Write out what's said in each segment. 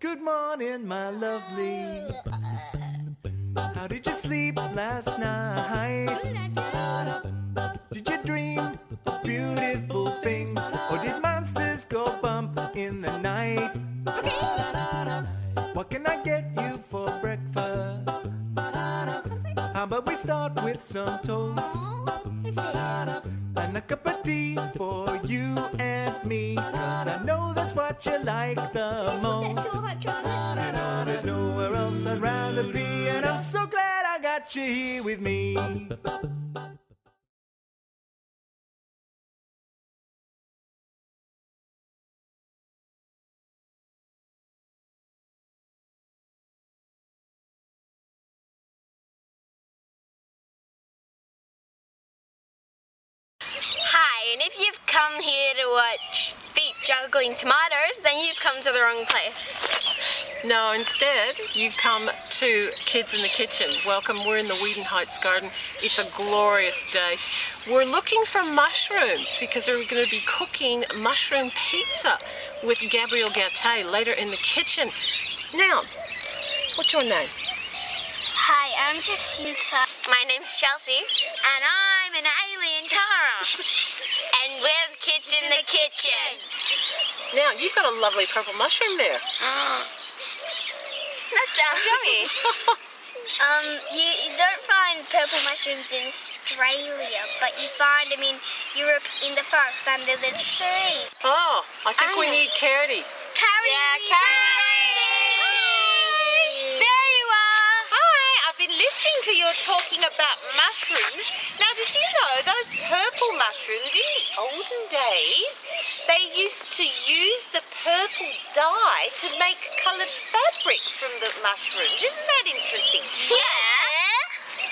Good morning, my lovely. How did you sleep last night? Did you dream beautiful things? Or did monsters go bump in the night? What can I get you for breakfast? How about we start with some toast? And a cup of tea for you and me, 'cause I know that's what you like the most. You know there's nowhere else I'd rather be, and I'm so glad I got you here with me. Hi, and if you've come here to watch feet juggling tomatoes, then you've come to the wrong place. No, instead, you've come to Kids in the Kitchen. Welcome, we're in the Whedon Heights garden. It's a glorious day. We're looking for mushrooms because we're going to be cooking mushroom pizza with Gabriel Gate later in the kitchen. Now, what's your name? Hi, I'm Jacinta. My name's Chelsea. And I'm an alien Tara. And we're the Kids in the Kitchen. Now, you've got a lovely purple mushroom there. That sounds yummy. You don't find purple mushrooms in Australia, but you find them in Europe in the forest under the tree. Oh, I think we need Carrot. Carrie! Yeah, Carrie! There you are! Hi, I've been listening to you talking about mushrooms. Now, did you know those purple mushrooms in the olden days, they used to use the purple dye to make coloured fabric from the mushrooms? Isn't that interesting? Yeah!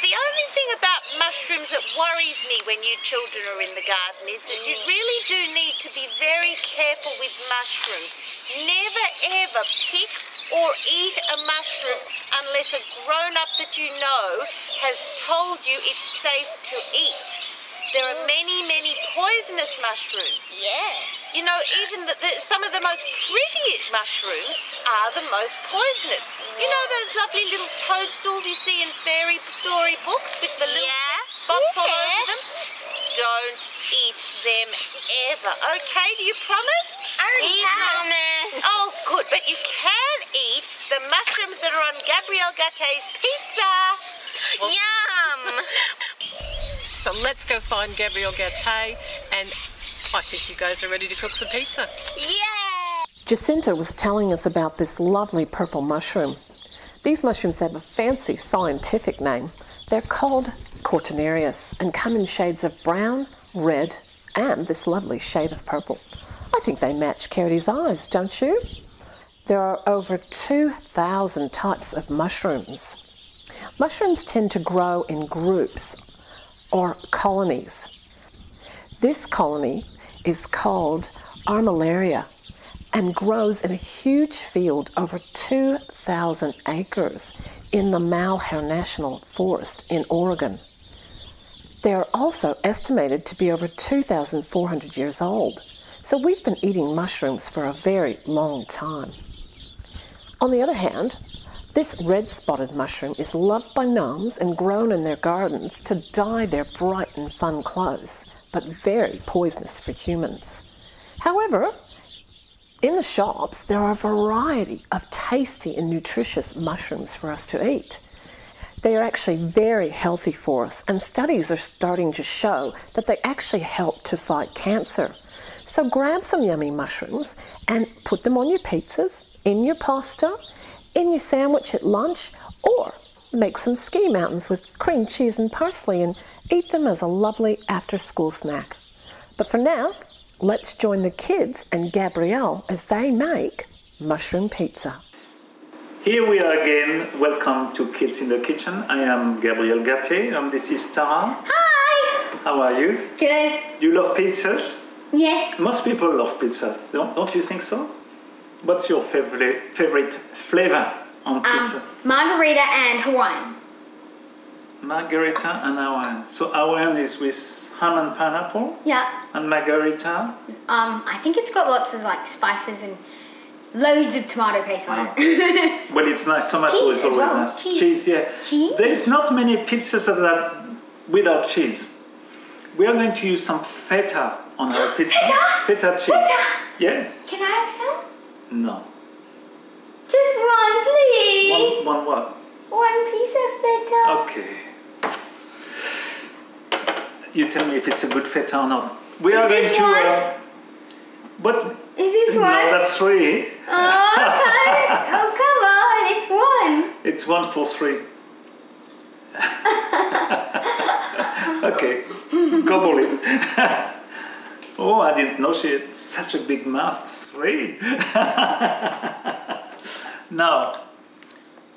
The only thing about mushrooms that worries me when you children are in the garden is that you really do need to be very careful with mushrooms. Never ever pick or eat a mushroom unless a grown-up that you know has told you it's safe to eat. There are many, many poisonous mushrooms. Yeah. You know, even some of the most prettiest mushrooms are the most poisonous. You know those lovely little toadstools you see in fairy story books with the little spots all over them? Don't eat them ever, okay? Do you promise? We promise. Oh, good, but you can eat the mushrooms that are on Gabriel Gate's pizza. Yum! So let's go find Gabriel Gate, and I think you guys are ready to cook some pizza. Yeah! Jacinta was telling us about this lovely purple mushroom. These mushrooms have a fancy scientific name. They're called Cortinarius and come in shades of brown, red, and this lovely shade of purple. I think they match Carrot's eyes, don't you? There are over 2,000 types of mushrooms. Mushrooms tend to grow in groups or colonies. This colony is called Armillaria and grows in a huge field over 2,000 acres in the Malheur National Forest in Oregon. They are also estimated to be over 2,400 years old, so we've been eating mushrooms for a very long time. On the other hand, this red-spotted mushroom is loved by gnomes and grown in their gardens to dye their bright and fun clothes, but very poisonous for humans. However, in the shops, there are a variety of tasty and nutritious mushrooms for us to eat. They are actually very healthy for us, and studies are starting to show that they actually help to fight cancer. So grab some yummy mushrooms and put them on your pizzas, in your pasta, in your sandwich at lunch, or make some ski mountains with cream cheese and parsley and eat them as a lovely after-school snack. But for now, let's join the kids and Gabrielle as they make mushroom pizza. Here we are again. Welcome to Kids in the Kitchen. I am Gabriel Gate and this is Tara. Hi! How are you? Good. You love pizzas? Yes. Most people love pizzas, don't you think so? What's your favorite flavor on pizza? Margarita and Hawaiian. Margarita and Hawaiian. So Hawaiian is with ham and pineapple, Yeah. and margarita. I think it's got lots of like spices and loads of tomato paste on it. Well, it's nice. Tomato Cheese is as always well. nice. Cheese. Yeah. Cheese? There's not many pizzas that are without cheese. We are going to use some feta on our pizza. Feta cheese. Feta? Yeah. Can I have some? No. Just one, please. One what? One piece of feta. Okay. You tell me if it's a good feta or not. We are going this to. one? What? Is this No, one? that's 3. Oh, okay. Oh, come on. It's one. It's 1 for 3. Okay, gobble it. Oh, I didn't know she had such a big mouth. 3. Now,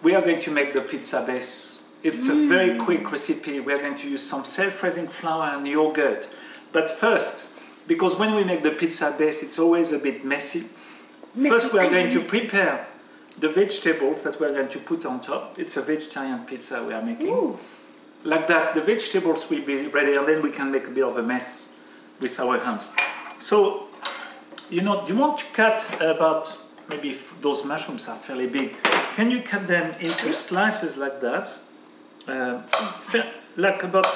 we are going to make the pizza base. It's a very quick recipe. We are going to use some self-raising flour and yogurt. But first, because when we make the pizza base, it's always a bit messy. First, we are going to prepare the vegetables that we are going to put on top. It's a vegetarian pizza we are making. Ooh. Like that, the vegetables will be ready, and then we can make a bit of a mess with our hands. So, you want to cut about, maybe those mushrooms are fairly big. Can you cut them into slices like that? Like about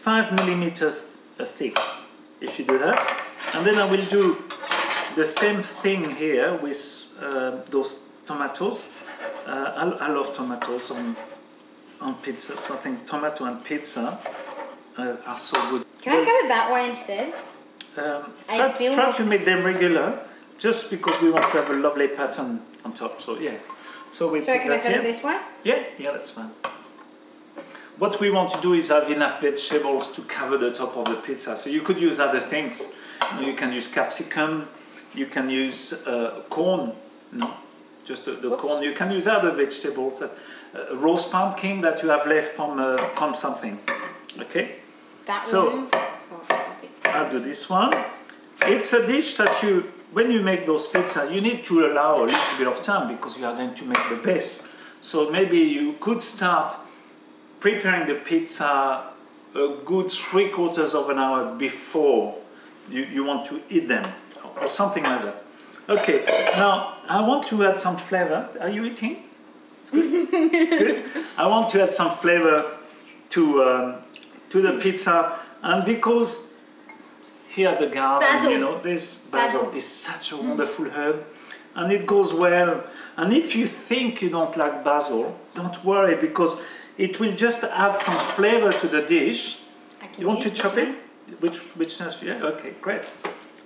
5 millimeters thick, if you do that. And then I will do the same thing here with those tomatoes. I love tomatoes on pizza, so I think tomato and pizza are so good. Can I cut it that way instead? Try to make them regular, just because we want to have a lovely pattern on top. So yeah, so we put Can I that cut it here. this way? Yeah, that's fine. What we want to do is have enough vegetables to cover the top of the pizza. So you could use other things. You can use capsicum. You can use corn. No, just the corn. You can use other vegetables. Roast pumpkin that you have left from something. Okay. That So, one. I'll do this one. It's a dish that when you make those pizza, you need to allow a little bit of time because you are going to make the base. So maybe you could start preparing the pizza a good 3/4 of an hour before you want to eat them, or something like that. Okay, now I want to add some flavor. Are you eating? It's good. It's good. I want to add some flavor to the pizza, and because here at the garden, Basil. this basil is such a wonderful herb, and it goes well. And if you think you don't like basil, don't worry, because it will just add some flavor to the dish. You want to chop it? Which nice? Yeah. Okay, great.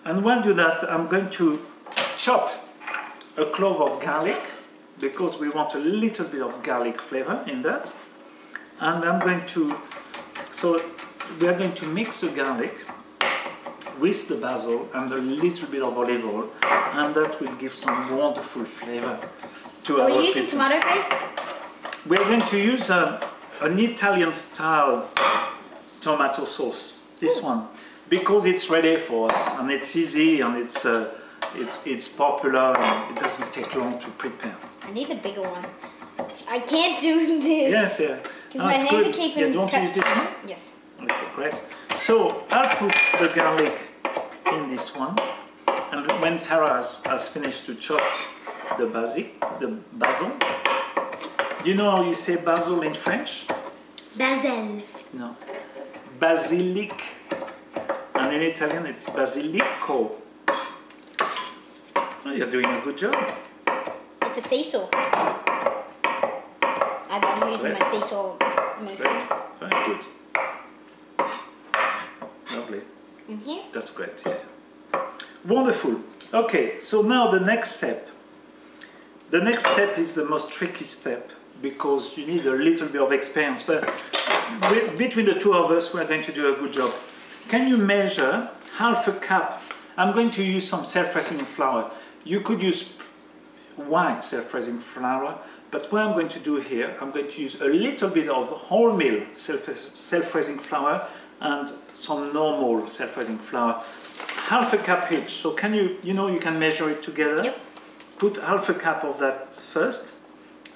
And while do that, I'm going to chop a clove of garlic, because we want a little bit of garlic flavor in that. And I'm going to, so we are going to mix the garlic with the basil and a little bit of olive oil, and that will give some wonderful flavor to our pizza. Are you using tomato paste? We are going to use an Italian style tomato sauce, this one, because it's ready for us, and it's easy, and it's popular, and it doesn't take long to prepare. I need a bigger one. I can't do this. Yes, yeah. Because my hands are keeping. Yeah, do you want to use this one? Yes. Okay, great. So I'll put the garlic in this one, and when Tara has finished to chop the basil. Do you know how you say basil in French? Basil. No. Basilic. And in Italian it's basilico. Oh, you're doing a good job. It's a seesaw. I've been using my seesaw mostly. Great. Very good. Lovely. Mm-hmm. That's great, yeah. Wonderful. Okay, so now the next step. The next step is the most tricky step, because you need a little bit of experience, but between the two of us, we're going to do a good job. Can you measure half a cup? I'm going to use some self-raising flour. You could use white self-raising flour, but what I'm going to do here, I'm going to use a little bit of wholemeal self-raising flour and some normal self-raising flour. Half a cup each. So can you can measure it together? Yep. Put half a cup of that first,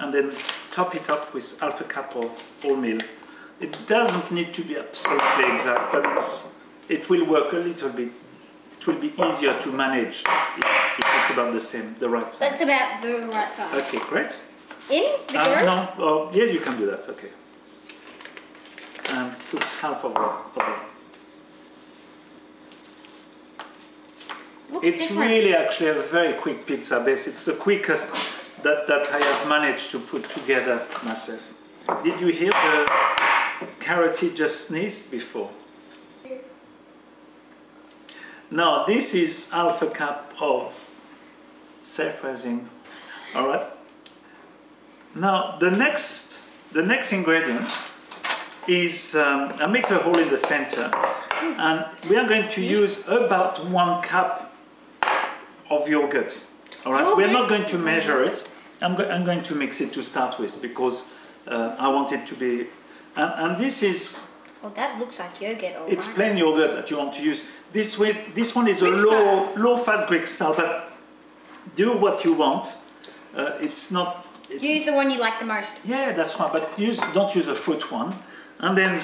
and then top it up with half a cup of wholemeal It doesn't need to be absolutely exact, but it will work a little bit. It will be easier to manage if it's about the right size. That's about the right size. Okay, great. In the dough? No, oh, yeah, you can do that. Okay. And put half of it. Looks It's different. really actually a very quick pizza base. It's the quickest that I have managed to put together myself. Did you hear the carrot just sneezed before? Now this is half a cup of self-raising. All right. Now the next ingredient is I make a hole in the center, and we are going to use about 1 cup of yogurt. All right, we're not going to measure it. I'm going to mix it to start with because I want it to be. And this is. Well, that looks like yogurt. All It's right. plain yogurt that you want to use. This one is a low-fat Greek style, but do what you want. It's not. Use the one you like the most. Yeah, that's fine. But don't use a fruit one. And then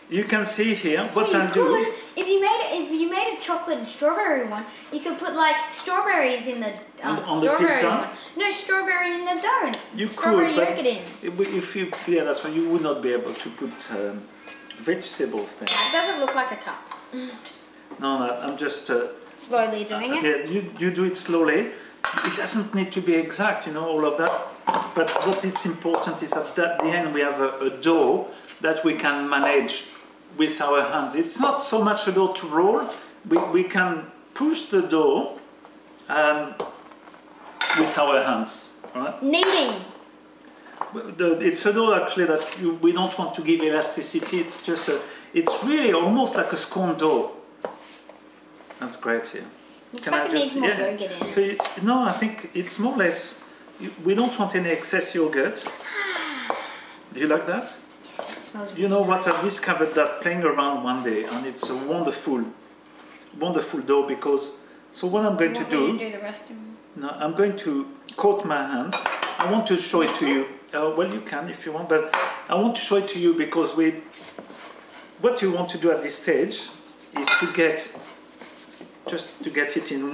you can see here what I do. If you made a chocolate and strawberry one, you could put like strawberries in the on the strawberry pizza? one. No, strawberry in the dough. You strawberry could, yogurt in. but if you that's why you would not be able to put vegetables there. That doesn't look like a cup. No, I'm just Slowly doing it. yeah. You do it slowly. It doesn't need to be exact, all of that. But what is important is that at the end we have a dough that we can manage with our hands. It's not so much a dough to roll. We can push the dough with our hands. All right? Kneading. It's a dough actually that we don't want to give elasticity. It's just it's really almost like a scone dough. That's great here. Looks like it needs more yogurt in it. So no, I think it's more or less. We don't want any excess yogurt. Do you like that? Yes, it smells You know what? I discovered that playing around one day, and it's a wonderful dough because. So what I'm going to do? Do the rest of them. No, I'm going to coat my hands. I want to show it to you. Well, you can if you want, but I want to show it to you because what you want to do at this stage is to get it in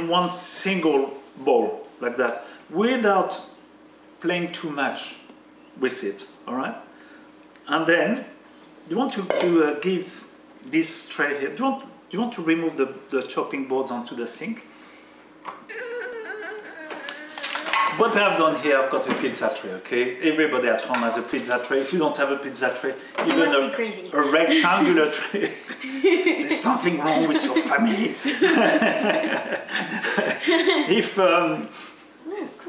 one single bowl like that, without playing too much with it. All right, and then you want to give this tray here. Do you want to remove the chopping boards onto the sink? What I've done here, I've got a pizza tray, okay? Everybody at home has a pizza tray. If you don't have a pizza tray, even must be crazy. a rectangular tray, there's something wrong with your family. If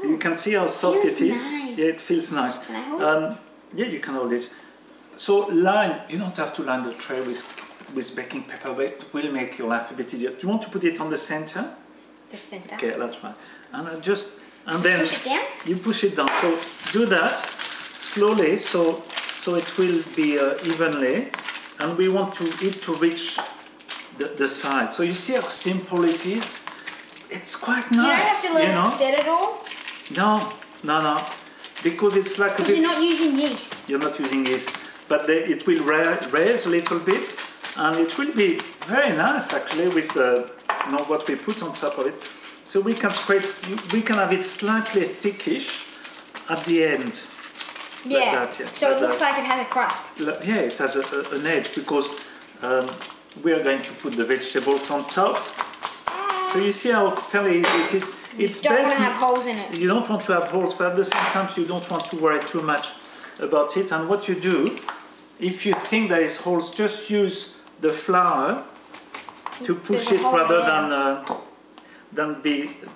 you can see how soft it Feels is. nice. Yeah, it feels nice. Can I hold it? Yeah, you can hold it. So you don't have to line the tray with baking paper, but it will make your life a bit easier. Do you want to put it on the center? The center. Okay, that's fine. And then Push it down? you push it down. So do that slowly, so it will be evenly, and we want it to reach the side. So you see how simple it is. It's quite nice. You don't have to let it set it all. No, because it's like a Because bit. you're not using yeast. You're not using yeast, but it will raise a little bit, and it will be very nice actually with what we put on top of it. So we can we can have it slightly thickish at the end. Yeah. Like that, yeah. So it looks like it has a crust. Yeah, it has an edge because we are going to put the vegetables on top. So you see how fairly easy it is. It's You don't best. want to have holes in it. You don't want to have holes, but at the same time you don't want to worry too much about it. And what you do, if you think there is holes, just use the flour to push There's a it hole rather there. than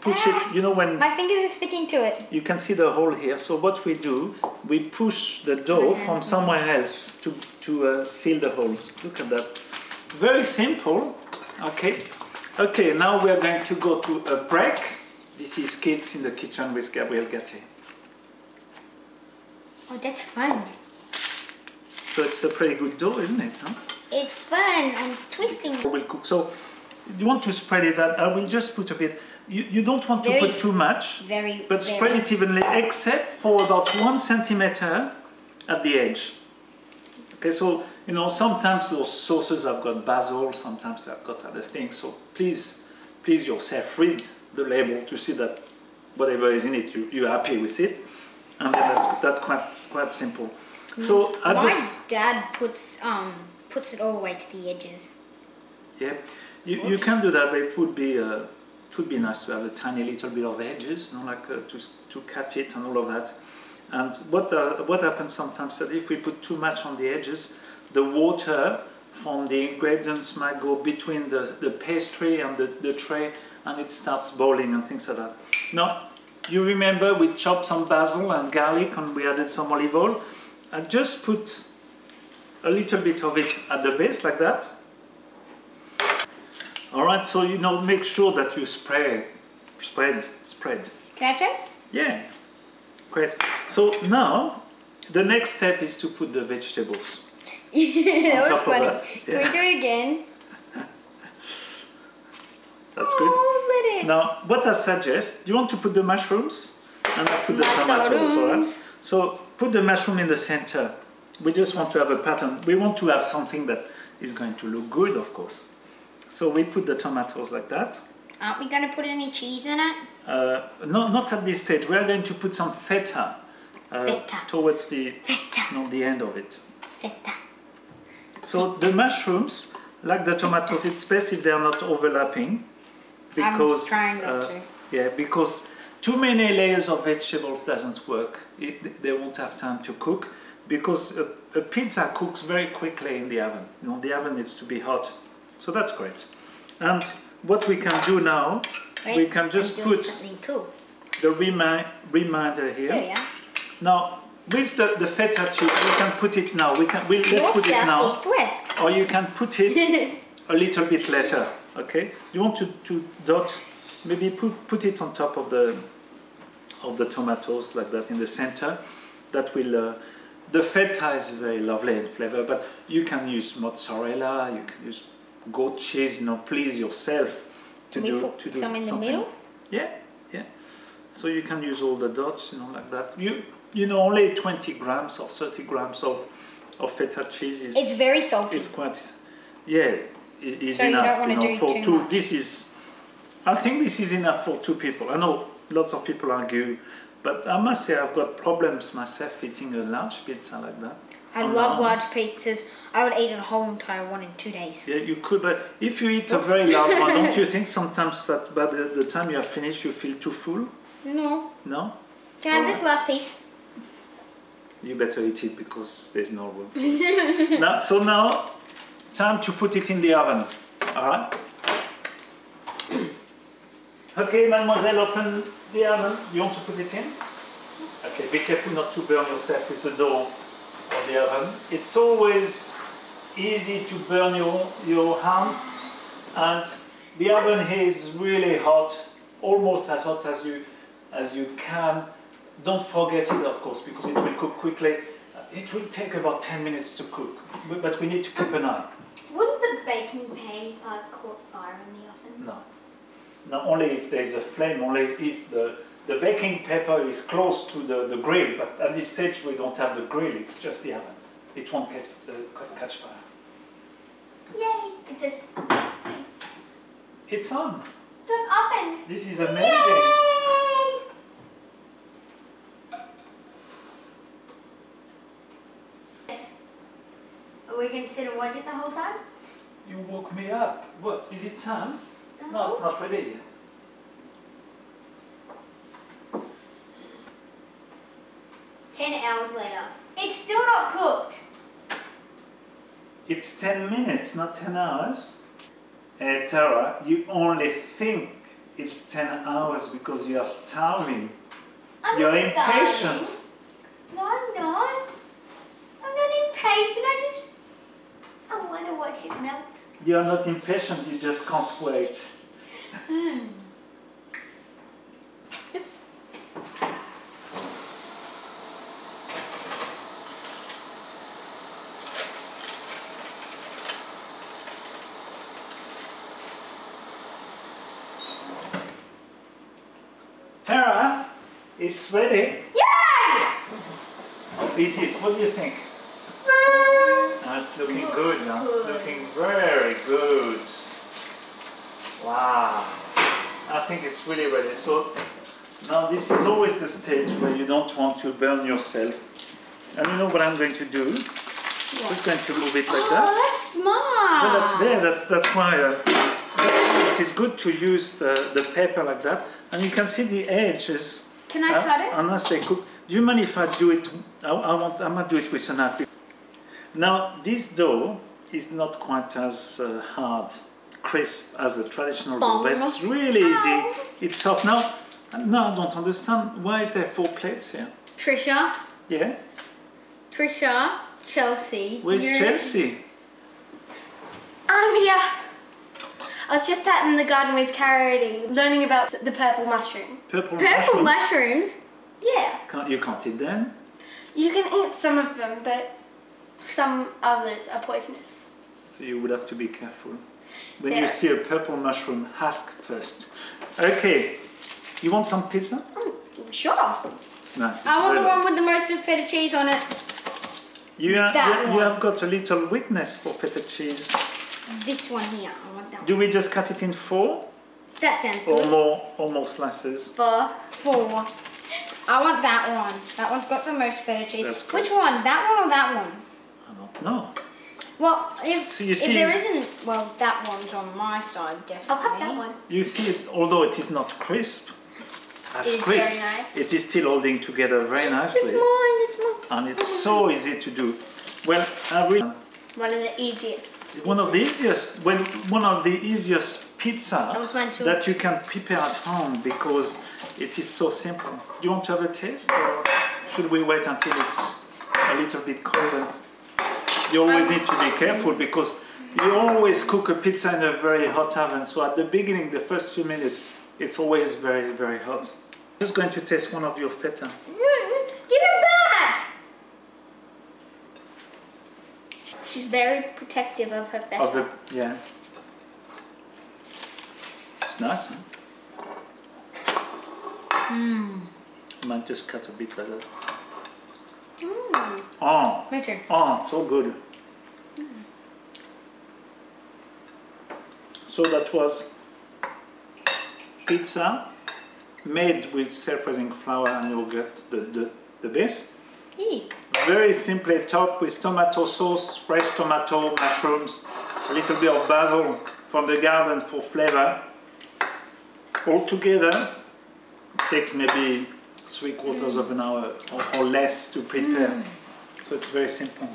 push it. You know when My fingers are sticking to it. you can see the hole here. So what we do, we push the dough from somewhere else to fill the holes. Look at that. Very simple. Okay, now we are going to go to a break. This is Kidz in the Kitchen with Gabriel Gate. Oh, that's fun. So it's a pretty good dough, isn't it? Huh? It's fun and it's twisting. We'll cook. So you want to spread it out. I will just put a bit. you don't want to put too much, but spread it evenly, except for about 1 centimeter at the edge. Okay, so you know sometimes those sauces have got basil, sometimes they've got other things. So please yourself read the label to see that whatever is in it, you're happy with it, and then that's quite simple. So my dad puts it all the way to the edges. Yeah, you can do that, but it would be nice to have a tiny little bit of edges, you know, like to catch it and all of that. And what happens sometimes that if we put too much on the edges, the water from the ingredients might go between the pastry and the tray, and it starts boiling and things like that. Now, you remember we chopped some basil and garlic and we added some olive oil. I just put a little bit of it at the base like that. All right, so you know, make sure that you spread. Can I try? Yeah, great. So now the next step is to put the vegetables. That was funny. Yeah. Can we do it again? That's good. Oh, let it. Now, what I suggest, you want to put the mushrooms and I put the tomatoes, all right? So put the mushroom in the center. We just want to have a pattern. We want to have something that is going to look good, of course. So we put the tomatoes like that. Aren't we going to put any cheese in it? No, not at this stage. We are going to put some feta, towards the end of it. Feta. So the mushrooms, like the tomatoes, it's best if they are not overlapping, because I'm trying not to. Yeah, because too many layers of vegetables doesn't work. They won't have time to cook, because a pizza cooks very quickly in the oven. You know, the oven needs to be hot, so that's great. And what we can do now, we can just put cool. the reminder here. There you are. Now, with the feta cheese, we can put it now. Let's put it now. East, west. Or you can put it a little bit later. Okay? You want to dot, maybe put it on top of the tomatoes like that in the center. That will. The feta is very lovely in flavor, but you can use mozzarella. You can use goat cheese. You know, please yourself to do some in something. the middle. Yeah. So you can use all the dots, you know, like that. You know, only 20 grams or 30 grams of feta cheese is. It's very salty. It's quite, yeah, is so enough. You don't want to do for too two. much. I think this is enough for 2 people. I know lots of people argue, but I must say I've got problems myself eating a large pizza like that. I love large pizzas. I would eat a whole entire one in 2 days. Yeah, you could, but if you eat a very large one, don't you think sometimes that by the time you are finished, you feel too full? No. No? Can I have this last piece? You better eat it because there's no room for it. So now, time to put it in the oven. Alright? Okay, mademoiselle, open the oven. You want to put it in? Okay, be careful not to burn yourself with the door of the oven. It's always easy to burn your hands, and the oven here is really hot, almost as hot as you can. Don't forget it, of course, because it will cook quickly. It will take about 10 minutes to cook, but we need to keep an eye. Wouldn't the baking paper caught fire in the oven? No. Not only if there's a flame, only if the baking paper is close to the grill, but at this stage we don't have the grill, it's just the oven. It won't catch fire. Yay! It says It's on. it's an oven. This is amazing. Yay! Are we going to sit and watch it the whole time? You woke me up. What? Is it time? No, it's not ready yet. $10 later. It's still not cooked. It's 10 minutes, not 10 hours. Hey, Tara, you only think it's 10 hours because you are starving. You're impatient. No, I'm not. I'm not impatient. I want to watch it melt. You're not impatient, you just can't wait. Yes. It's ready. Yay! Is it? What do you think? Oh, it's looking good, huh? It's looking very good. Wow. I think it's really ready. So now this is always the stage where you don't want to burn yourself. And you know what I'm going to do? I'm just going to move it like that. Oh, that's smart. Well, that's why it is good to use the paper like that. And you can see the edges. Can I cut it? Unless they cook. Do you mind if I do it? I might do it with a knife. Now, this dough is not quite as hard, crisp as a traditional dough, but it's really easy. It's soft. Now, I don't understand. Why is there 4 plates here? Tricia. Yeah? Tricia. Chelsea. Where's Chelsea? I'm here. I was just out in the garden with Carity, learning about the purple mushroom. Purple Purple mushrooms? mushrooms? Yeah. You can't eat them? You can eat some of them, but some others are poisonous. So you would have to be careful. When you see a purple mushroom, ask first. Okay, you want some pizza? Sure. It's nice. It's I want the very one with the most feta cheese on it. You That one. have got a little weakness for feta cheese. This one here. I want that one. Do we just cut it in 4 That sounds or good. more slices? 4. I want that one. That one's got the most feta cheese. That's great. Which one? That one or that one? I don't know. Well, if, So you if see- there isn't, well, that one's on my side, definitely. I'll have that one. You see it, although it is not crisp, It's very nice. it is still holding together very nicely. It's mine, it's mine. And it's so easy to do. Well, I really, One of the easiest. one of the easiest pizza That was mine too. that you can prepare at home because it is so simple. Do you want to have a taste, or should we wait until it's a little bit colder? You always need to be careful because you always cook a pizza in a very hot oven. So at the beginning, the first few minutes, it's always very, very hot. I'm just going to taste one of your feta. Give it back! She's very protective of her feta. Yeah. It's nice, huh? I might just cut a bit like that. Oh, My turn. oh, so good. So that was pizza made with self-raising flour and yogurt, the base. Eat. Very simply topped with tomato sauce, fresh tomato, mushrooms, a little bit of basil from the garden for flavor. All together, it takes maybe 3/4 of an hour or less to prepare. So it's very simple.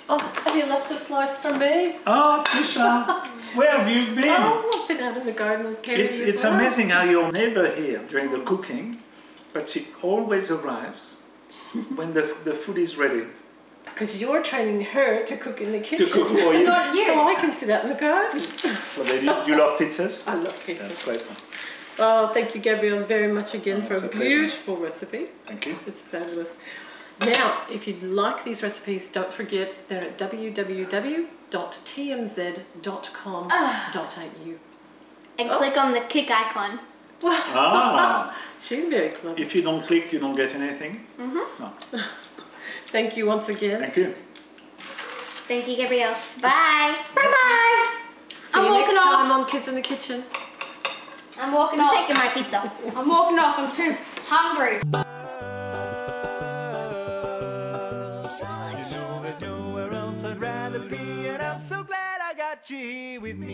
Oh, have you left a slice for me? Oh, Tricia, where have you been? Oh, I've been out in the garden with Katie. It's amazing how you're never here during the cooking, but she always arrives when the food is ready. Because you're training her to cook in the kitchen. To cook for you. Not you. So I can sit out in the garden. So do you love pizzas? I love pizza. That's great. Oh, thank you, Gabriel, very much again for it's a a pleasure. beautiful recipe. Thank you. It's fabulous. Now, if you'd like these recipes, don't forget they're at www.tmz.com.au. And click on the kick icon. Ah, She's very clever. if you don't click, you don't get anything. No. Thank you once again. Thank you. Thank you, Gabrielle. Bye. Bye-bye. See I'm you next walking off. time on Kids in the Kitchen. I'm walking I'm off. taking my pizza. I'm walking off. I'm too hungry. You know there's nowhere else I'd rather be, and I'm so glad I got you here with me.